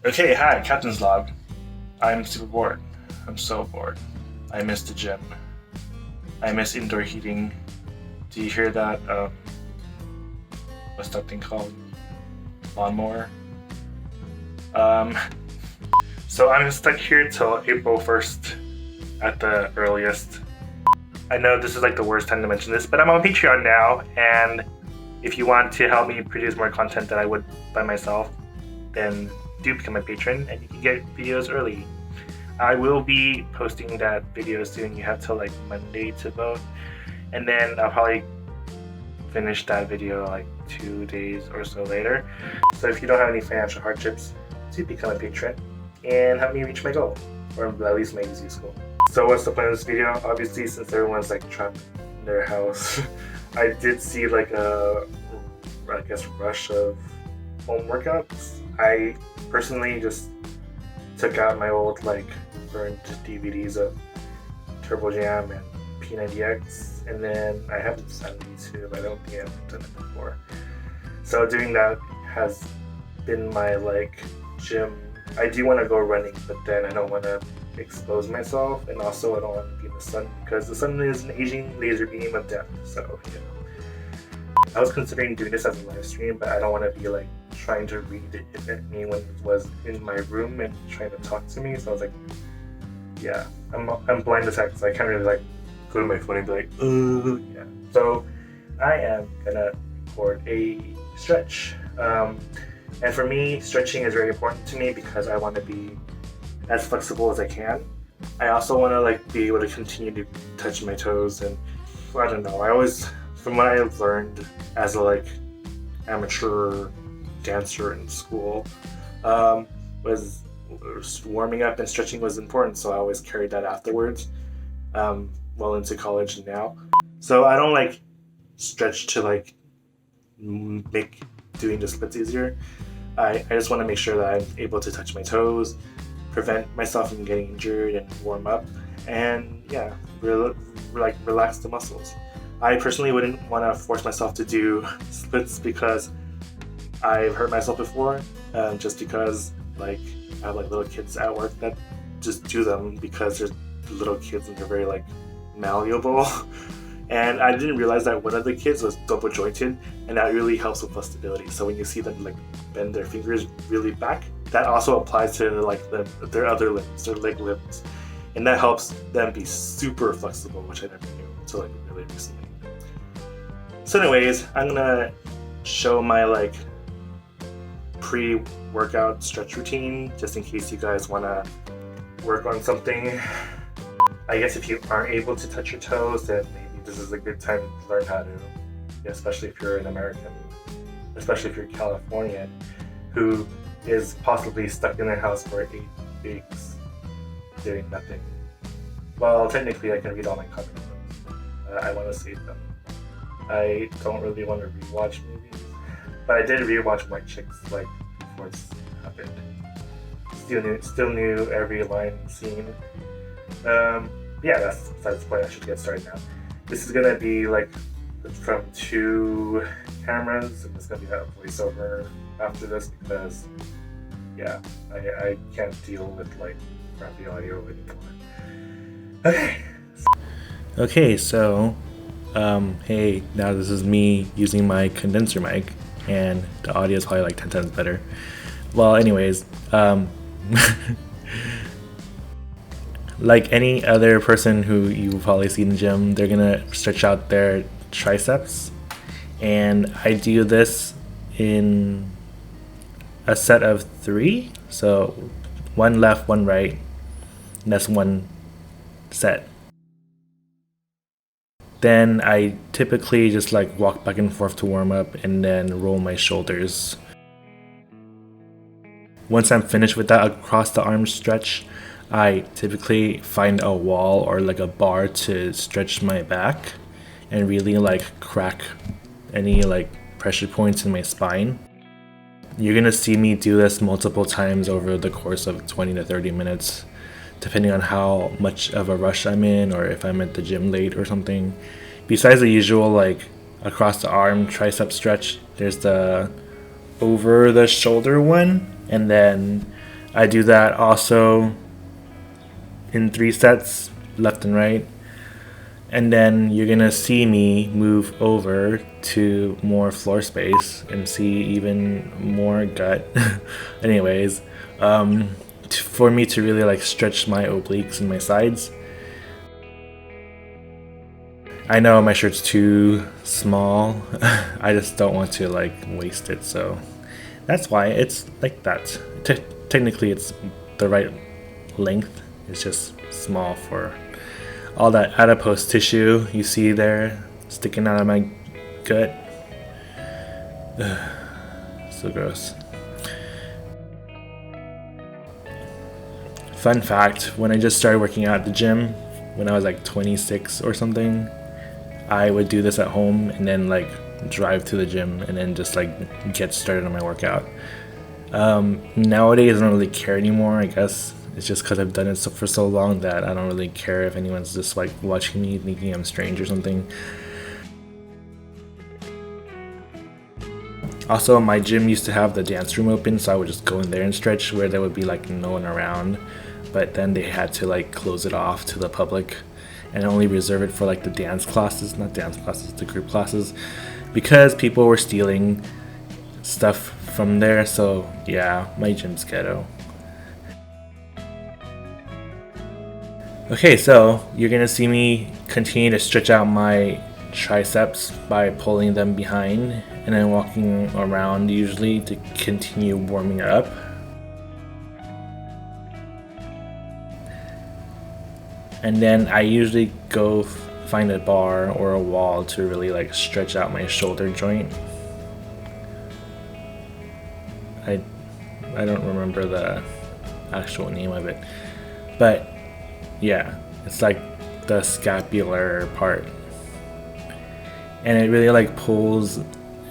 Okay, hi, Captain's Log. I'm super bored. I'm so bored. I miss the gym. I miss indoor heating. Do you hear that? What's that thing called? Lawnmower? Um, so I'm stuck here till April 1st at the earliest. I know this is like the worst time to mention this, but I'm on Patreon now, and if you want to help me produce more content than I would by myself, then do become a patron and you can get videos early. I will be posting that video soon. You have till like Monday to vote, and then I'll probably finish that video like 2 days or so later. So if you don't have any financial hardships, do become a patron and help me reach my goal, or at least my easy goal. So what's the point of this video? Obviously, since everyone's like trapped in their house, I did see like a, I guess, rush of home workouts. I personally just took out my old like burned DVDs of Turbo Jam and P90X, and then I have this on YouTube. I don't think I've done it before. So doing that has been my like gym. I do want to go running, but then I don't want to expose myself, and also I don't want to be in the sun because the sun is an aging laser beam of death. So I was considering doing this as a live stream, but I don't want to be like trying to read if anyone was in my room and trying to talk to me. So I was like, yeah, I'm blind as heck, so I can't really like go to my phone and be like, yeah. So I am gonna record a stretch. And for me, stretching is very important to me because I want to be as flexible as I can. I also want to like be able to continue to touch my toes, and I don't know. I always, from what I've learned as a like amateur dancer in school, was warming up and stretching was important. So I always carried that afterwards, well into college and now. So I don't like stretch to like make doing the splits easier. I just want to make sure that I'm able to touch my toes, prevent myself from getting injured, and warm up, and yeah, relax the muscles. I personally wouldn't want to force myself to do splits because I've hurt myself before, just because like I have like little kids at work that just do them because they're little kids and they're very like malleable. And I didn't realize that one of the kids was double jointed, and that really helps with stability. So when you see them like bend their fingers really back, that also applies to like their other limbs, their leg limbs, and that helps them be super flexible, which I never knew until like really recently. So anyways, I'm gonna show my like pre-workout stretch routine just in case you guys wanna work on something. I guess if you aren't able to touch your toes, then maybe this is a good time to learn how to, especially if you're an American, especially if you're Californian, who is possibly stuck in their house for 8 weeks doing nothing. Well, technically I can read all my comic books. I want to save them. I don't really want to rewatch movies, but I did rewatch White Chicks like before this happened. Still knew every line and scene. Yeah, that's besides the point. I should get started now. This is gonna be like from 2 cameras, and it's gonna be a voiceover after this because yeah, I can't deal with like crappy audio anymore. Okay, so hey, now this is me using my condenser mic, and the audio is probably like 10 times better. Well, anyways, like any other person who you probably see in the gym, they're gonna stretch out their triceps, and I do this in a set of 3, so 1 left, 1 right, and that's 1 set. Then I typically just like walk back and forth to warm up and then roll my shoulders. Once I'm finished with that across the arm stretch, I typically find a wall or like a bar to stretch my back and really like crack any like pressure points in my spine. You're gonna see me do this multiple times over the course of 20 to 30 minutes, depending on how much of a rush I'm in or if I'm at the gym late or something. Besides the usual like across the arm tricep stretch, there's the over the shoulder one, and then I do that also in 3 sets, left and right. And then you're gonna see me move over to more floor space and see even more gut. Anyways, for me to really like stretch my obliques and my sides. I know my shirt's too small. I just don't want to like waste it, so that's why it's like that. Technically it's the right length. It's just small for all that adipose tissue you see there sticking out of my gut. So gross. Fun fact, when I just started working out at the gym, when I was like 26 or something, I would do this at home and then like drive to the gym and then just like get started on my workout. Nowadays I don't really care anymore. I guess it's just because I've done it for so long that I don't really care if anyone's just like watching me thinking I'm strange or something. Also, my gym used to have the dance room open, so I would just go in there and stretch where there would be like no one around, but then they had to like close it off to the public and only reserve it for like the dance classes, not dance classes, the group classes, because people were stealing stuff from there. So yeah, my gym's ghetto. Okay, so you're gonna see me continue to stretch out my triceps by pulling them behind and then walking around usually to continue warming up. And then I usually go find a bar or a wall to really like stretch out my shoulder joint. I don't remember the actual name of it, but yeah, it's like the scapular part, and it really like pulls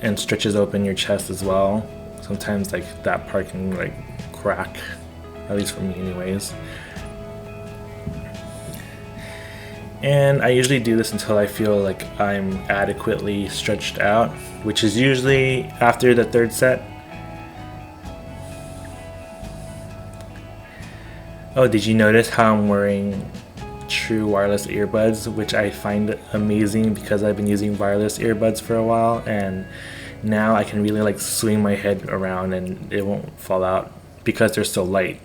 and stretches open your chest as well. Sometimes like that part can like crack, at least for me anyways. And I usually do this until I feel like I'm adequately stretched out, which is usually after the 3rd set. Oh, did you notice how I'm wearing true wireless earbuds, which I find amazing because I've been using wireless earbuds for a while, and now I can really like swing my head around and it won't fall out because they're so light.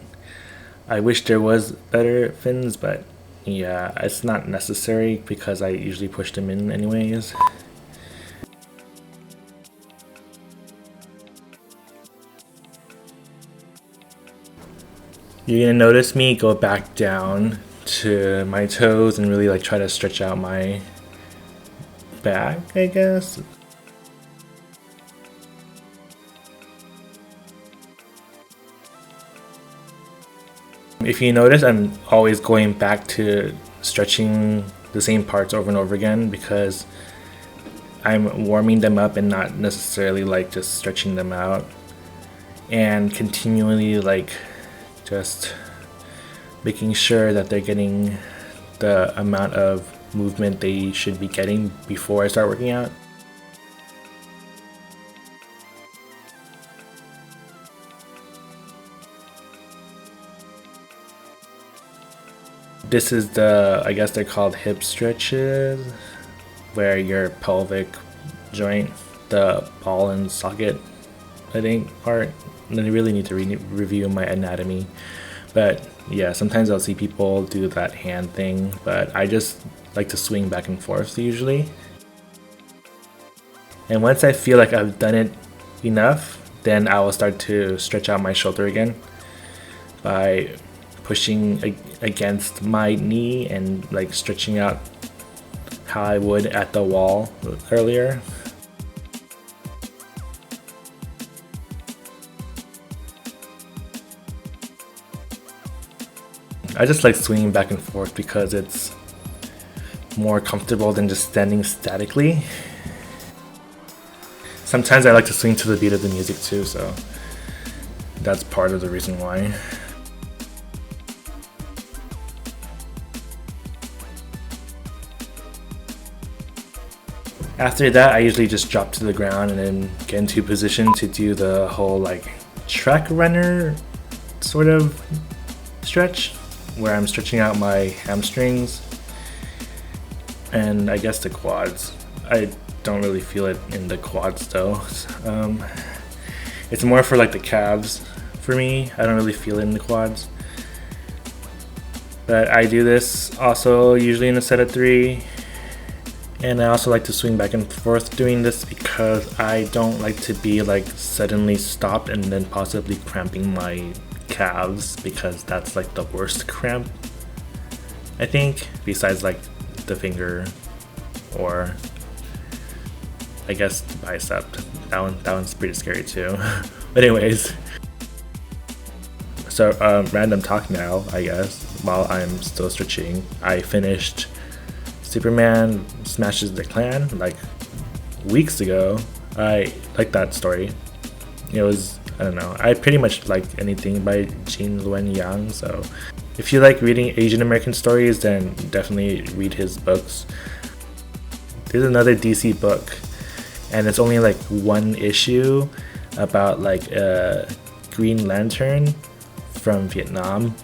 I wish there was better fins, but yeah, it's not necessary because I usually push them in anyways. You're gonna notice me go back down to my toes and really like try to stretch out my back, I guess. If you notice, I'm always going back to stretching the same parts over and over again because I'm warming them up and not necessarily like just stretching them out, and continually like just making sure that they're getting the amount of movement they should be getting before I start working out. This is the, I guess they're called hip stretches, where your pelvic joint, the ball and socket, I think, part. And I really need to review my anatomy. But yeah, sometimes I'll see people do that hand thing, but I just like to swing back and forth usually. And once I feel like I've done it enough, then I will start to stretch out my shoulder again by pushing against my knee and like stretching out how I would at the wall earlier. I just like swinging back and forth because it's more comfortable than just standing statically. Sometimes I like to swing to the beat of the music too, so that's part of the reason why. After that, I usually just drop to the ground and then get into position to do the whole like track runner sort of stretch where I'm stretching out my hamstrings and I guess the quads. I don't really feel it in the quads though. It's more for like the calves for me. I don't really feel it in the quads. But I do this also usually in a set of 3. And I also like to swing back and forth doing this because I don't like to be like suddenly stopped and then possibly cramping my calves, because that's like the worst cramp, I think, besides like the finger or I guess the bicep. That one's pretty scary too. But anyways, so random talk now, I guess, while I'm still stretching. I finished Superman Smashes the Klan like weeks ago. I like that story. It was, I don't know, I pretty much like anything by Gene Luen Yang, so if you like reading Asian American stories, then definitely read his books. There's another DC book, and it's only like 1 issue about like a Green Lantern from Vietnam,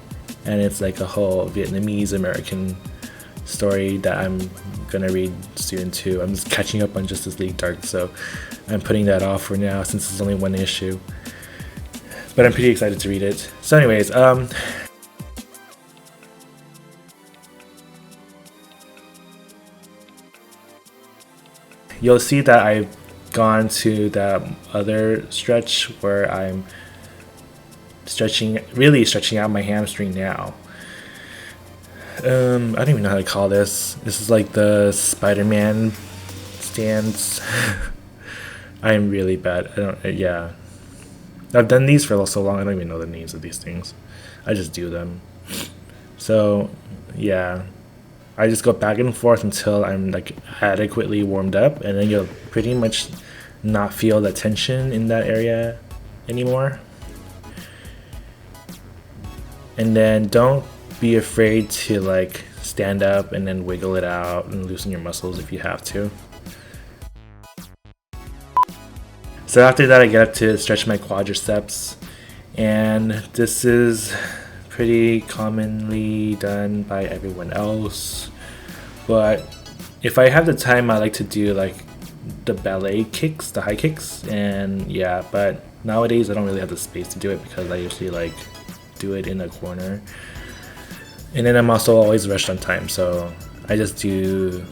and it's like a whole Vietnamese American story that I'm gonna read soon too. I'm just catching up on Justice League Dark, so I'm putting that off for now since it's only 1 issue. But I'm pretty excited to read it. So anyways, you'll see that I've gone to that other stretch where I'm really stretching out my hamstring now. I don't even know how to call this. This is like the Spider-Man stance. I am really bad. Yeah. I've done these for so long, I don't even know the names of these things. I just do them. So, yeah. I just go back and forth until I'm like adequately warmed up, and then you'll pretty much not feel the tension in that area anymore. And then don't be afraid to like stand up and then wiggle it out and loosen your muscles if you have to. So after that, I get up to stretch my quadriceps, and this is pretty commonly done by everyone else. But if I have the time, I like to do like the ballet kicks, the high kicks, and yeah, but nowadays I don't really have the space to do it because I usually like do it in a corner. And then I'm also always rushed on time, so I just do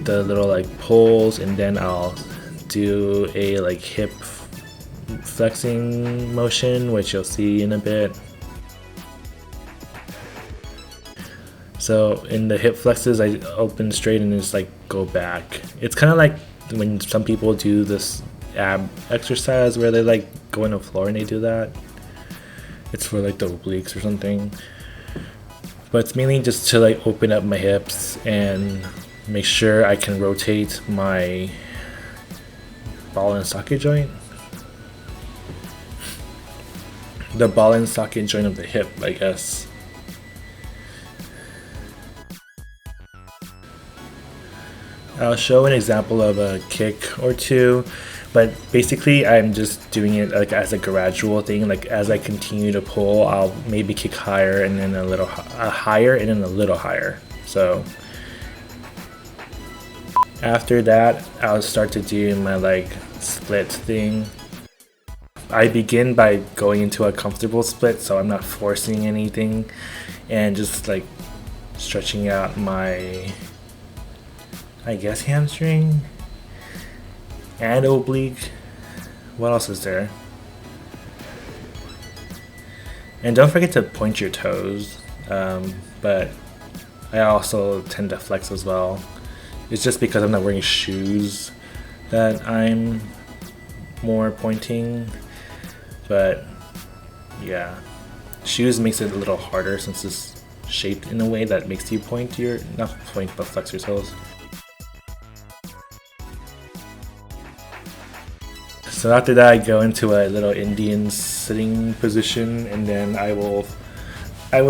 the little like pulls, and then I'll do a like hip flexing motion, which you'll see in a bit. So in the hip flexes, I open straight and just like go back. It's kind of like when some people do this ab exercise where they like go on the floor and they do that. It's for like the obliques or something. But it's mainly just to like open up my hips and make sure I can rotate my ball and socket joint. The ball and socket joint of the hip, I guess. I'll show an example of a kick or two, but basically I'm just doing it like as a gradual thing. Like as I continue to pull, I'll maybe kick higher and then a little higher and then a little higher. So after that, I'll start to do my like split thing. I begin by going into a comfortable split, so I'm not forcing anything, and just like stretching out my, I guess, hamstring and oblique. What else is there? And don't forget to point your toes, but I also tend to flex as well. It's just because I'm not wearing shoes that I'm more pointing, but yeah, shoes makes it a little harder since it's shaped in a way that makes you point your, not point, but flex your toes. So after that, I go into a little Indian sitting position, and then I will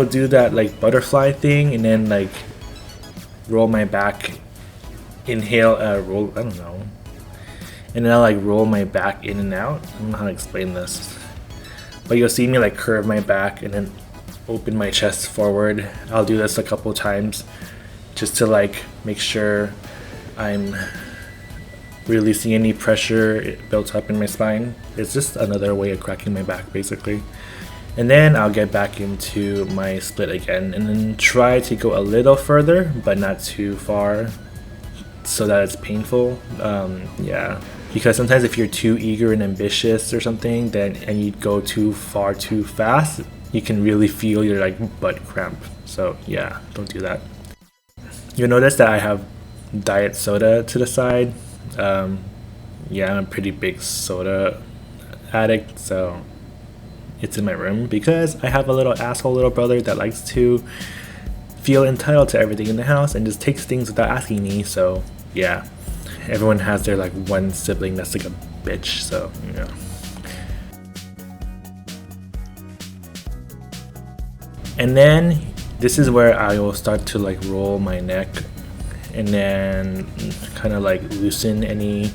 do that like butterfly thing, and then like roll my back, inhale, roll, I don't know, and then I'll like roll my back in and out. I don't know how to explain this, but you'll see me like curve my back and then open my chest forward. I'll do this a couple times just to like make sure I'm releasing any pressure built up in my spine. It's just another way of cracking my back basically. And then I'll get back into my split again and then try to go a little further but not too far so that it's painful. Yeah, because sometimes if you're too eager and ambitious or something and you go too far too fast, you can really feel your like butt cramp. So yeah, don't do that. You'll notice that I have diet soda to the side. Yeah, I'm a pretty big soda addict, so it's in my room because I have a little asshole little brother that likes to feel entitled to everything in the house and just takes things without asking me. So yeah, everyone has their like one sibling that's like a bitch, so yeah. And then this is where I will start to like roll my neck and then kind of like loosen any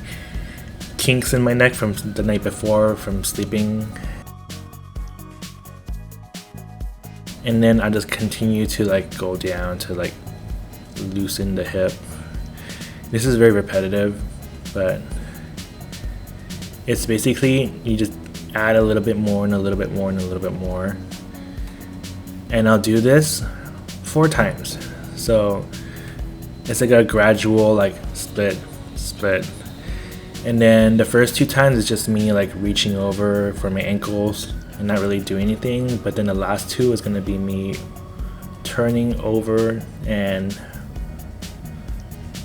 kinks in my neck from the night before from sleeping. And then I just continue to like go down to like loosen the hip. This is very repetitive, but it's basically you just add a little bit more and a little bit more and a little bit more. And I'll do this 4 times. So it's like a gradual like split. And then the first 2 times is just me like reaching over for my ankles and not really doing anything. But then the last 2 is gonna be me turning over and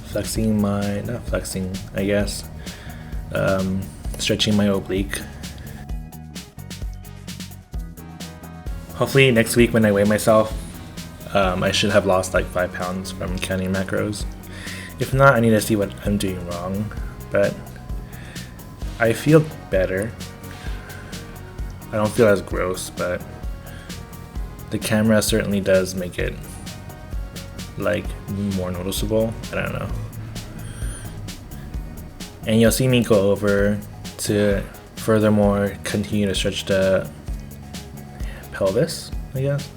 flexing my, not flexing, I guess, stretching my oblique. Hopefully next week when I weigh myself, I should have lost like 5 pounds from counting macros. If not, I need to see what I'm doing wrong, but I feel better. I don't feel as gross, but the camera certainly does make it like more noticeable. I don't know. And you'll see me go over to furthermore continue to stretch the pelvis, I guess.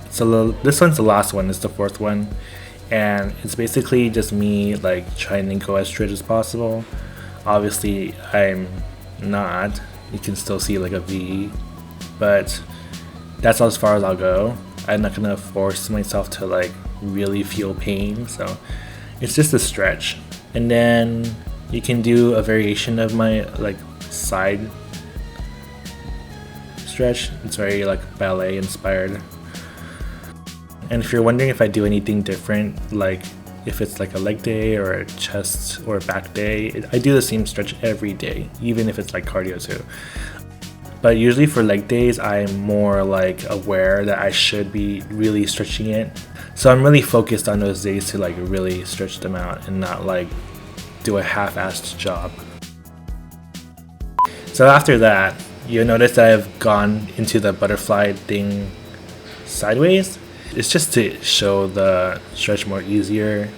So this one's the last one, it's the 4th one, and it's basically just me like trying to go as straight as possible. Obviously I'm not, you can still see like a V, but that's as far as I'll go. I'm not gonna force myself to like really feel pain, so it's just a stretch. And then you can do a variation of my like side stretch. It's very like ballet inspired. And if you're wondering if I do anything different, like if it's like a leg day or a chest or a back day, I do the same stretch every day, even if it's like cardio too. But usually for leg days, I'm more like aware that I should be really stretching it. So I'm really focused on those days to like really stretch them out and not like do a half-assed job. So after that, you'll notice that I've gone into the butterfly thing sideways. It's just to show the stretch more easier.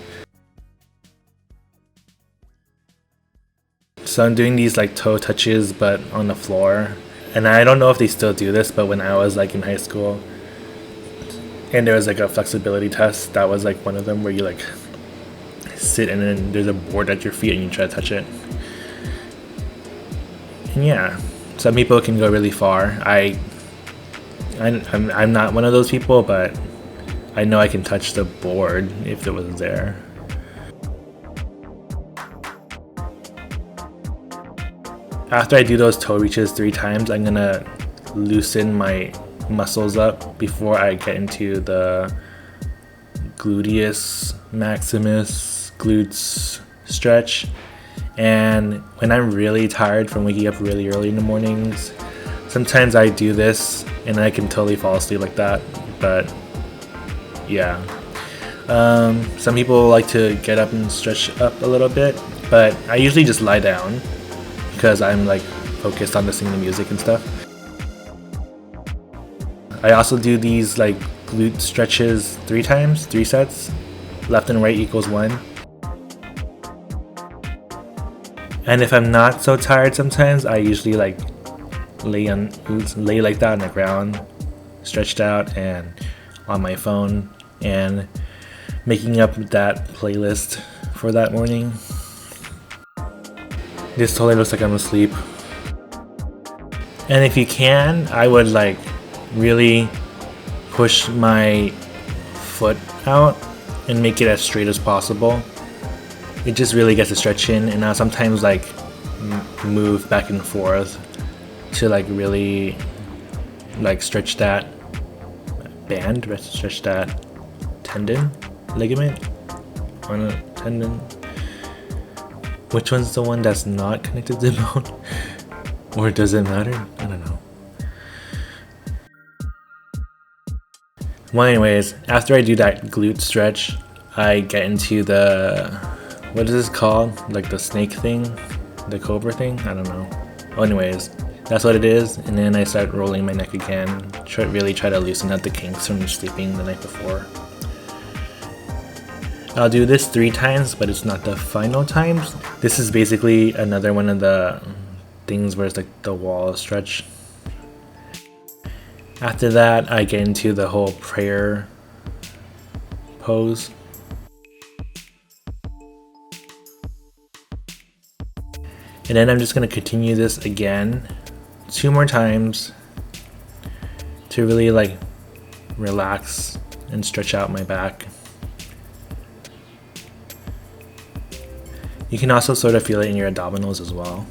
So I'm doing these like toe touches but on the floor. And I don't know if they still do this, but when I was like in high school and there was like a flexibility test, that was like one of them where you like sit and then there's a board at your feet and you try to touch it. And yeah, some people can go really far. I'm not one of those people, but I know I can touch the board if it was there. After I do those toe reaches 3 times, I'm gonna loosen my muscles up before I get into the Gluteus, Maximus, Glutes stretch. And when I'm really tired from waking up really early in the mornings, sometimes I do this and I can totally fall asleep like that, but yeah. Some people like to get up and stretch up a little bit, but I usually just lie down because I'm like focused on listening to music and stuff. I also do these like glute stretches 3 times, 3 sets. Left and right equals 1. And if I'm not so tired sometimes, I usually like lay like that on the ground, stretched out and on my phone, and making up that playlist for that morning. This totally looks like I'm asleep. And if you can, I would like really push my foot out and make it as straight as possible. It just really gets a stretch in, and I'll sometimes like move back and forth to like really like stretch that band, stretch that tendon, ligament on a tendon. Which one's the one that's not connected to the bone? Or does it matter? I don't know. Well, anyways, after I do that glute stretch, I get into the, what is this called? Like the snake thing? The cobra thing? I don't know. Well, anyways, that's what it is. And then I start rolling my neck again. Really try to loosen up the kinks from sleeping the night before. I'll do this 3 times, but it's not the final times. This is basically another one of the things where it's like the wall stretch. After that, I get into the whole prayer pose. And then I'm just going to continue this again 2 more times to really like relax and stretch out my back. You can also sort of feel it in your abdominals as well.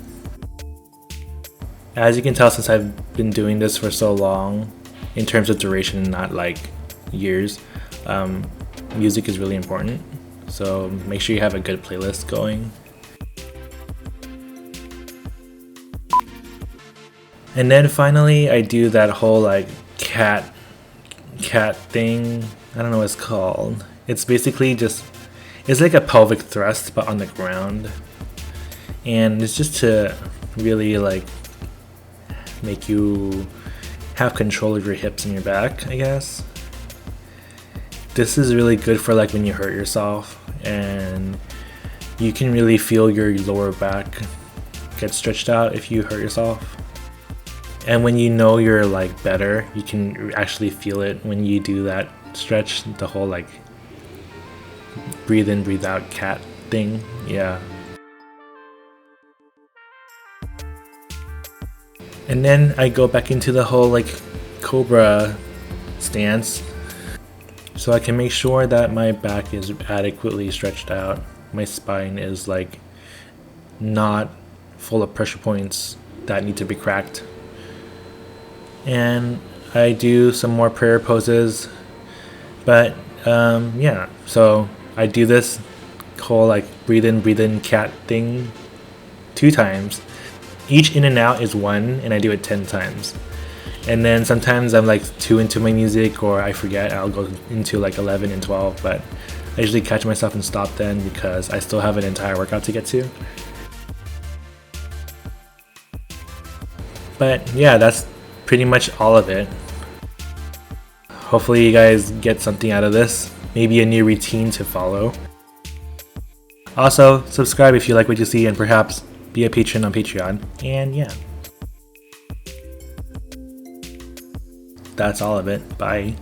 As you can tell, since I've been doing this for so long, in terms of duration, not like years, music is really important. So make sure you have a good playlist going. And then finally, I do that whole like cat thing. I don't know what it's called. It's basically just, it's like a pelvic thrust, but on the ground. And it's just to really like make you have control of your hips and your back, I guess. This is really good for like when you hurt yourself, and you can really feel your lower back get stretched out if you hurt yourself. And when you know you're like better, you can actually feel it when you do that stretch, the whole like breathe in, breathe out cat thing. Yeah. And then I go back into the whole like cobra stance, so I can make sure that my back is adequately stretched out. My spine is like not full of pressure points that need to be cracked. And I do some more prayer poses, but yeah, so I do this whole like breathe in cat thing 2 times. Each in and out is 1, and I do it 10 times. And then sometimes I'm like too into my music, or I forget, I'll go into like 11 and 12, but I usually catch myself and stop then because I still have an entire workout to get to. But yeah, that's pretty much all of it. Hopefully you guys get something out of this, maybe a new routine to follow. Also, subscribe if you like what you see, and perhaps be a patron on Patreon. And yeah, that's all of it. Bye.